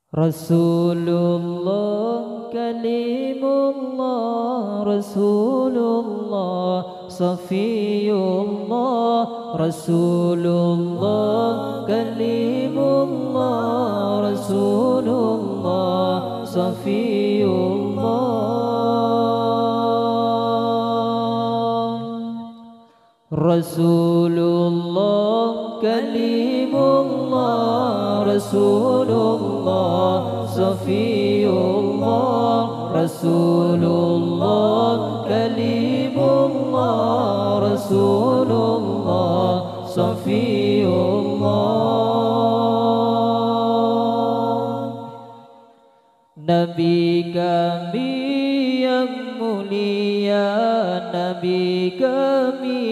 Rasulullah Kalimullah, Rasulullah Safiyullah, Rasulullah Kalimullah, Rasulullah Safiyullah. Rasulullah Kalimullah, Rasulullah Safiyullah, Rasulullah Kalimullah, Rasulullah Safiyullah. Nabi kami yang mulia, Nabi kami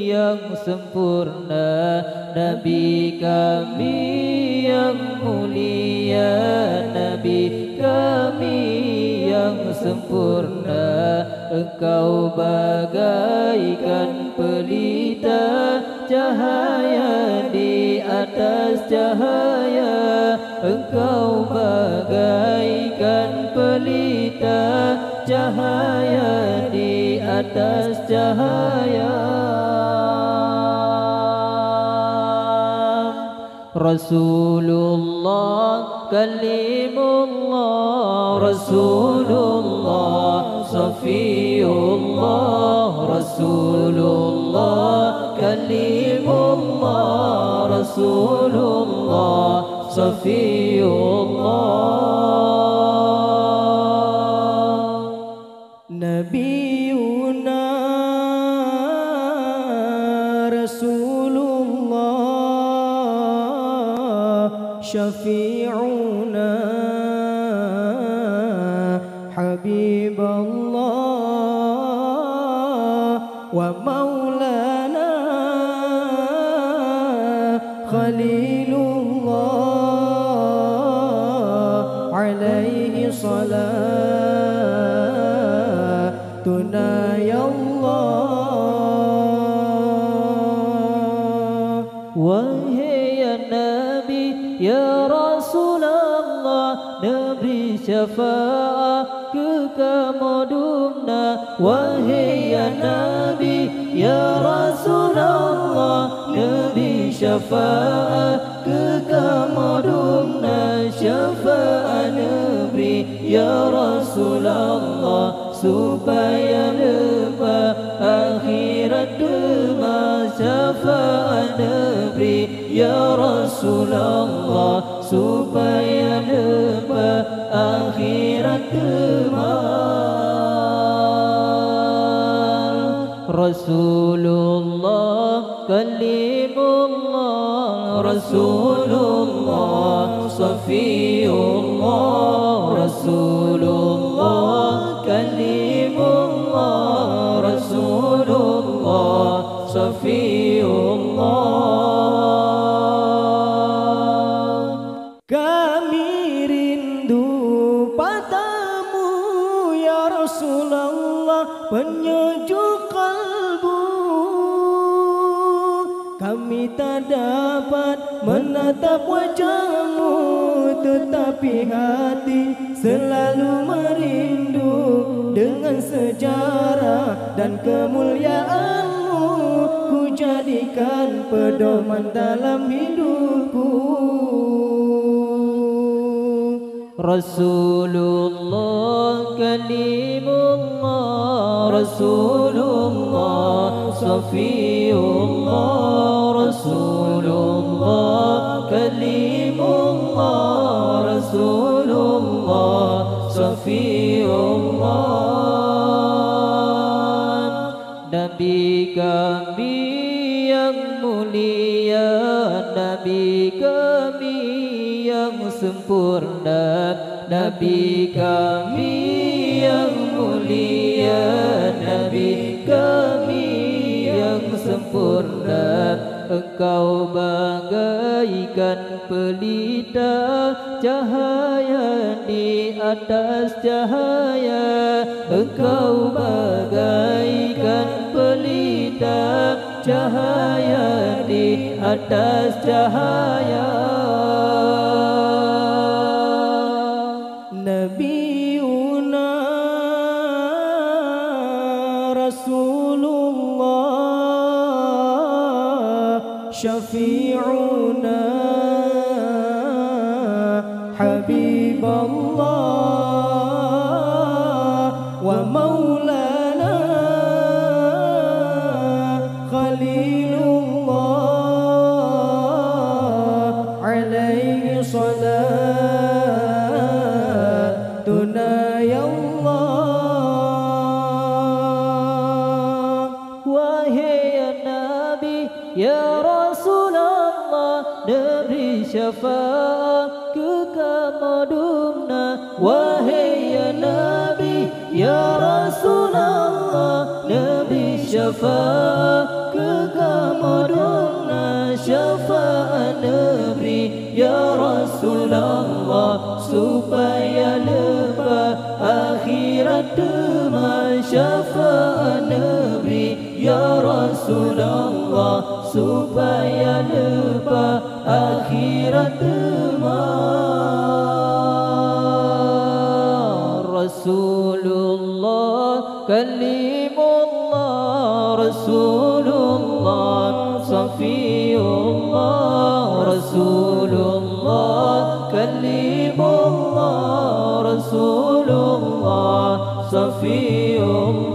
yang sempurna, Nabi kami yang mulia, Nabi kami yang sempurna. Engkau bagaikan pelita cahaya di atas cahaya, Engkau bagaikan pelita cahaya di atas cahaya. Rasulullah Kalimullah, Rasulullah Safiyullah, Rasulullah Kalimullah, Rasulullah Safiyullah. Nabiyuna Rasulullah Syafi'una Habiballah wa maulana Khalilullah alaihi salatuna ya Allah. Wahai ya Nabi ya Rasulullah, Nabi syafaat kekamudumna. Wahai ya Nabi ya Rasulullah, Nabi syafaat kekamudumna. Syafaat Nabi ya Rasulullah supaya lepas akhirat dema. Syafaat Nabi ya Rasulullah supaya lepas akhirat dema. Rasulullah Kalimullah, Rasulullah Safiyullah, Rasulullah Kalimullah, Rasulullah Safiyullah. Kami rindu padamu ya Rasulullah, penyejuk kalbu. Kami tak dapat menatap wajahmu, tetapi hati selalu merindu. Dengan sejarah dan kemuliaanmu, ku jadikan pedoman dalam hidupku. Rasulullah Kalimullah, Rasulullah Safiyullah, Rasulullah Kalimullah, Rasulullah Safiyullah. Nabi kami yang mulia, Nabi kami yang sempurna, Nabi kami yang mulia, Nabi kami yang sempurna. Engkau bagaikan pelita cahaya di atas cahaya, Engkau bagaikan pelita cahaya di atas cahaya. حبيب الله ومولانا خليل الله عليه صلاتنا يا الله. Wahai Nabi ya Rasulullah, demi syafaat kekamudumna. Wahai Nabi ya Rasulullah, demi syafaat kekamudumna. Syafaat Nabi ya Rasulullah supaya lepas akhirat demam. Syafaat Nabi ya Rasulullah supaya lepas akhirat demam. Rasulullah kalimullah, Rasulullah Safiullah, Rasulullah kalimullah, Rasulullah Safiullah.